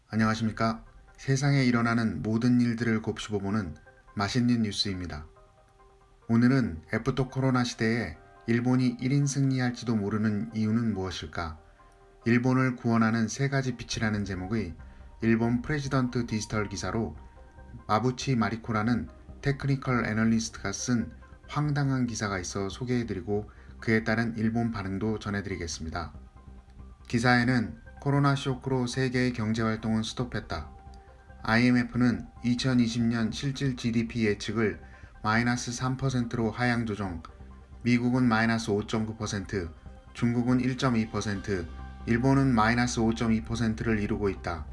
안녕하십니까. 세상에 일어나는 모든 일들을 곱씹어보는 맛있는 뉴스입니다. 오늘은 애프터 코로나 시대에 일본이 1인 승리할지도 모르는 이유는 무엇일까? 일본을 구원하는 세 가지 빛이라는 제목의 일본 프레지던트 디지털 기사로 마부치 마리코라는 테크니컬 애널리스트가 쓴 황당한 기사가 있어 소개해드리고 그에 따른 일본 반응도 전해드리겠습니다. 기사에는 코로나 쇼크로 세계의 경제활동은 스톱했다. IMF는 2020년 실질 GDP 예측을 마이너스 3%로 하향 조정, 미국은 마이너스 5.9%, 중국은 1.2%, 일본은 마이너스 5.2%를 이루고 있다.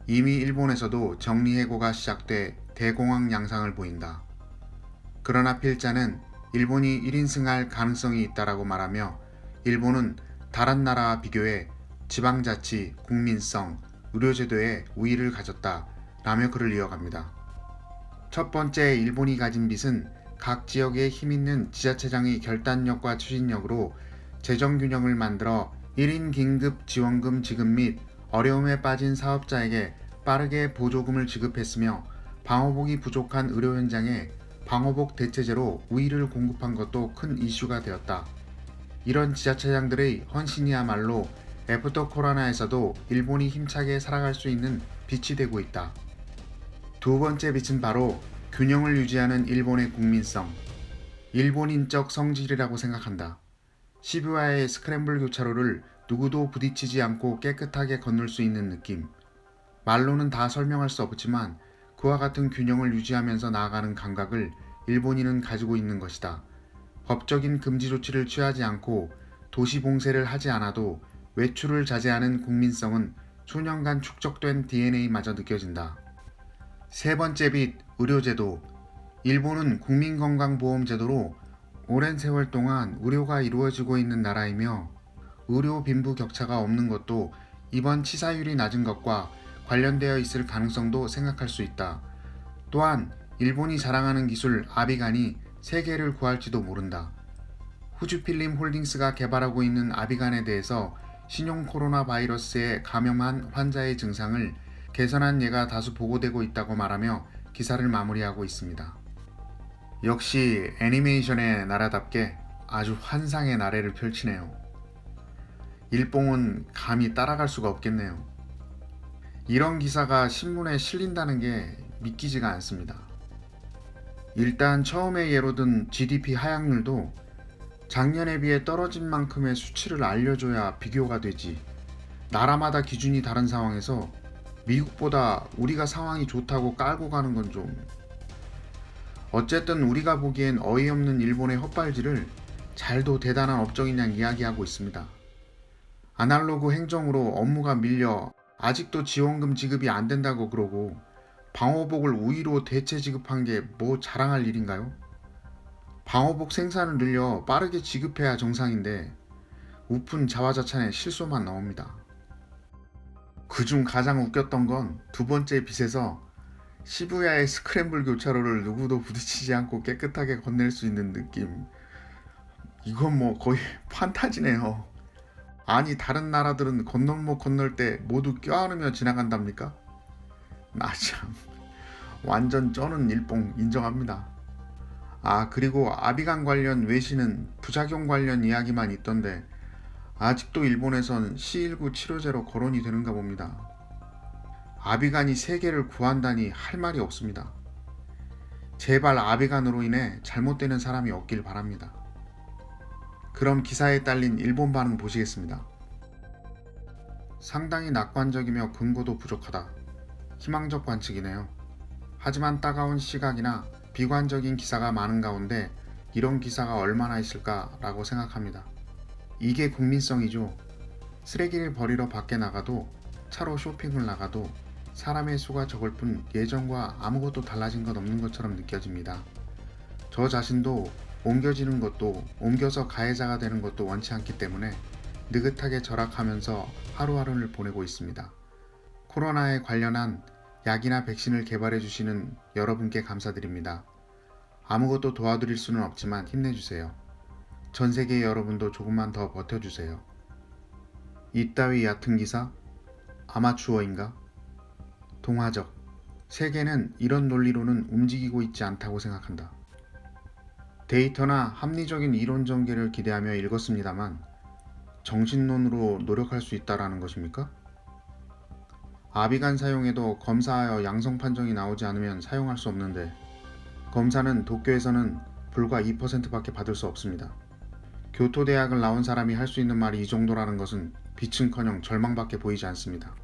이미 일본에서도 정리해고가 시작돼 대공황 양상을 보인다. 그러나 필자는 일본이 1인승할 가능성이 있다라고 말하며 일본은 다른 나라와 비교해 지방자치, 국민성, 의료제도에 우위를 가졌다 라며 글을 이어갑니다. 첫 번째, 일본이 가진 빚은 각 지역에 힘있는 지자체장의 결단력과 추진력으로 재정균형을 만들어 1인 긴급 지원금 지급 및 어려움에 빠진 사업자에게 빠르게 보조금을 지급했으며 방호복이 부족한 의료 현장에 방호복 대체제로 우위를 공급한 것도 큰 이슈가 되었다. 이런 지자체장들의 헌신이야말로 애프터 코로나에서도 일본이 힘차게 살아갈 수 있는 빛이 되고 있다. 두 번째 빛은 바로 균형을 유지하는 일본의 국민성, 일본인적 성질이라고 생각한다. 시부야의 스크램블 교차로를 누구도 부딪히지 않고 깨끗하게 건널 수 있는 느낌. 말로는 다 설명할 수 없지만 그와 같은 균형을 유지하면서 나아가는 감각을 일본인은 가지고 있는 것이다. 법적인 금지 조치를 취하지 않고 도시 봉쇄를 하지 않아도 외출을 자제하는 국민성은 수년간 축적된 DNA마저 느껴진다. 세 번째 빛, 의료제도. 일본은 국민건강보험제도로 오랜 세월 동안 의료가 이루어지고 있는 나라이며 의료 빈부 격차가 없는 것도 이번 치사율이 낮은 것과 관련되어 있을 가능성도 생각할 수 있다. 또한 일본이 자랑하는 기술 아비간이 세계를 구할지도 모른다. 후주필름 홀딩스가 개발하고 있는 아비간에 대해서 신용 코로나 바이러스에 감염한 환자의 증상을 개선한 예가 다수 보고되고 있다고 말하며 기사를 마무리하고 있습니다. 역시 애니메이션의 나라답게 아주 환상의 나래를 펼치네요. 일봉은 감히 따라갈 수가 없겠네요. 이런 기사가 신문에 실린다는 게 믿기지가 않습니다. 일단 처음에 예로 든 GDP 하향률도 작년에 비해 떨어진 만큼의 수치를 알려줘야 비교가 되지. 나라마다 기준이 다른 상황에서 미국보다 우리가 상황이 좋다고 깔고 가는 건 좀. 어쨌든 우리가 보기엔 어이없는 일본의 헛발질을 잘도 대단한 업적인 양 이야기하고 있습니다. 아날로그 행정으로 업무가 밀려 아직도 지원금 지급이 안 된다고 그러고 방호복을 우위로 대체 지급한 게 뭐 자랑할 일인가요? 방호복 생산을 늘려 빠르게 지급해야 정상인데 우픈 자화자찬에 실소만 나옵니다. 그중 가장 웃겼던 건 두 번째 빛에서 시부야의 스크램블 교차로를 누구도 부딪히지 않고 깨끗하게 건넬 수 있는 느낌. 이건 뭐 거의 판타지네요. 아니 다른 나라들은 건널목 건널 때 모두 껴안으며 지나간답니까? 나 참 완전 쩌는 일봉 인정합니다. 아 그리고 아비간 관련 외신은 부작용 관련 이야기만 있던데 아직도 일본에선 C19 치료제로 거론이 되는가 봅니다. 아비간이 세계를 구한다니 할 말이 없습니다. 제발 아비간으로 인해 잘못되는 사람이 없길 바랍니다. 그럼 기사에 딸린 일본 반응 보시겠습니다. 상당히 낙관적이며 근거도 부족하다. 희망적 관측이네요. 하지만 따가운 시각이나 비관적인 기사가 많은 가운데 이런 기사가 얼마나 있을까라고 생각합니다. 이게 국민성이죠. 쓰레기를 버리러 밖에 나가도 차로 쇼핑을 나가도 사람의 수가 적을 뿐 예전과 아무것도 달라진 것 없는 것처럼 느껴집니다. 저 자신도 옮겨지는 것도 옮겨서 가해자가 되는 것도 원치 않기 때문에 느긋하게 절약하면서 하루하루를 보내고 있습니다. 코로나에 관련한 약이나 백신을 개발해 주시는 여러분께 감사드립니다. 아무것도 도와드릴 수는 없지만 힘내주세요. 전 세계 여러분도 조금만 더 버텨주세요. 이따위 얕은 기사? 아마추어인가? 동화적. 세계는 이런 논리로는 움직이고 있지 않다고 생각한다. 데이터나 합리적인 이론 전개를 기대하며 읽었습니다만 정신론으로 노력할 수 있다라는 것입니까? 아비간 사용에도 검사하여 양성 판정이 나오지 않으면 사용할 수 없는데 검사는 도쿄에서는 불과 2%밖에 받을 수 없습니다. 교토대학을 나온 사람이 할 수 있는 말이 이 정도라는 것은 빛은커녕 절망밖에 보이지 않습니다.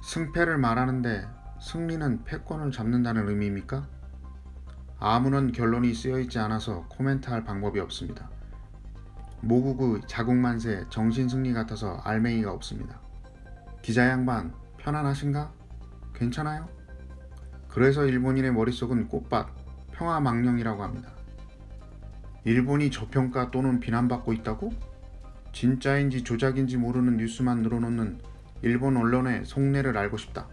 승패를 말하는데 승리는 패권을 잡는다는 의미입니까? 아무런 결론이 쓰여있지 않아서 코멘트할 방법이 없습니다. 모국의 자국만세 정신승리 같아서 알맹이가 없습니다. 기자 양반 편안하신가? 괜찮아요? 그래서 일본인의 머릿속은 꽃밭, 평화망령이라고 합니다. 일본이 저평가 또는 비난받고 있다고? 진짜인지 조작인지 모르는 뉴스만 늘어놓는 일본 언론의 속내를 알고 싶다.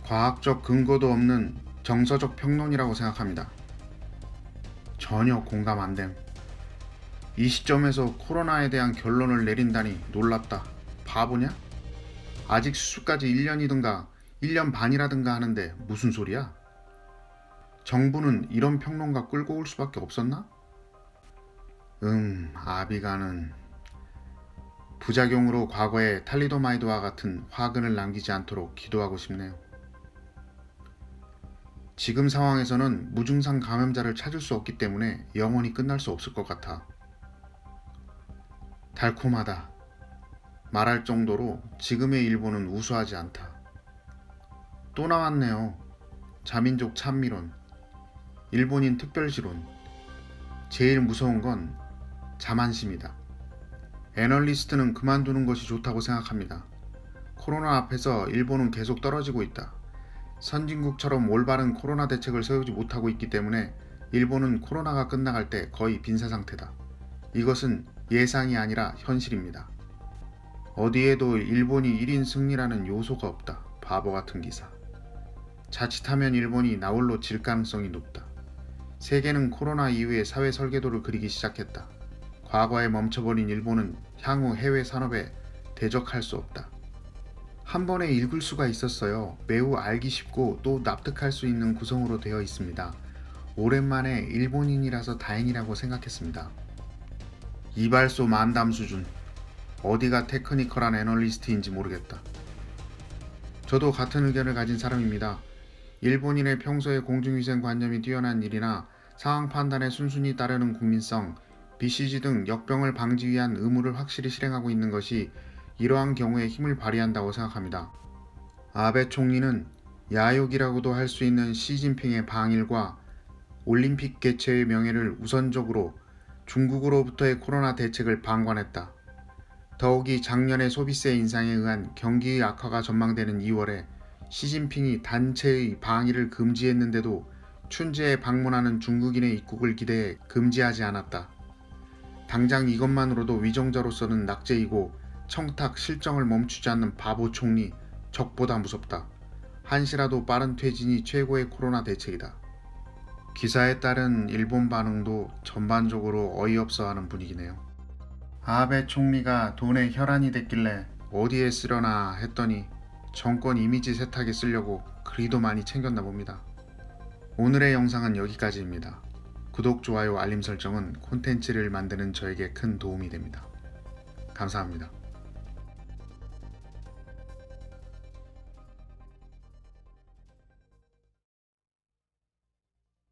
과학적 근거도 없는 정서적 평론이라고 생각합니다. 전혀 공감 안 됨. 이 시점에서 코로나에 대한 결론을 내린다니 놀랍다. 바보냐? 아직 수술까지 1년이든가 1년 반이라든가 하는데 무슨 소리야? 정부는 이런 평론가 끌고 올 수밖에 없었나? 아비가는 부작용으로 과거의 탈리도마이드와 같은 화근을 남기지 않도록 기도하고 싶네요. 지금 상황에서는 무증상 감염자를 찾을 수 없기 때문에 영원히 끝날 수 없을 것 같아. 달콤하다. 말할 정도로 지금의 일본은 우수하지 않다. 또 나왔네요. 자민족 찬미론, 일본인 특별시론. 제일 무서운 건 자만심이다. 애널리스트는 그만두는 것이 좋다고 생각합니다. 코로나 앞에서 일본은 계속 떨어지고 있다. 선진국처럼 올바른 코로나 대책을 세우지 못하고 있기 때문에 일본은 코로나가 끝나갈 때 거의 빈사 상태다. 이것은 예상이 아니라 현실입니다. 어디에도 일본이 1인 승리라는 요소가 없다. 바보 같은 기사. 자칫하면 일본이 나홀로 질 가능성이 높다. 세계는 코로나 이후에 사회 설계도를 그리기 시작했다. 과거에 멈춰버린 일본은 향후 해외 산업에 대적할 수 없다. 한 번에 읽을 수가 있었어요. 매우 알기 쉽고 또 납득할 수 있는 구성으로 되어 있습니다. 오랜만에 일본인이라서 다행이라고 생각했습니다. 이발소 만담 수준. 어디가 테크니컬한 애널리스트인지 모르겠다. 저도 같은 의견을 가진 사람입니다. 일본인의 평소에 공중위생관념이 뛰어난 일이나 상황 판단에 순순히 따르는 국민성, BCG 등 역병을 방지 위한 의무를 확실히 실행하고 있는 것이 이러한 경우에 힘을 발휘한다고 생각합니다. 아베 총리는 야욕이라고도 할 수 있는 시진핑의 방일과 올림픽 개최의 명예를 우선적으로 중국으로부터의 코로나 대책을 방관했다. 더욱이 작년의 소비세 인상에 의한 경기의 악화가 전망되는 2월에 시진핑이 단체의 방일을 금지했는데도 춘제에 방문하는 중국인의 입국을 기대해 금지하지 않았다. 당장 이것만으로도 위정자로서는 낙제이고 청탁 실정을 멈추지 않는 바보 총리, 적보다 무섭다. 한시라도 빠른 퇴진이 최고의 코로나 대책이다. 기사에 따른 일본 반응도 전반적으로 어이없어하는 분위기네요. 아베 총리가 돈에 혈안이 됐길래 어디에 쓰려나 했더니 정권 이미지 세탁에 쓰려고 그리도 많이 챙겼나 봅니다. 오늘의 영상은 여기까지입니다. 구독, 좋아요, 알림 설정은 콘텐츠를 만드는 저에게 큰 도움이 됩니다. 감사합니다.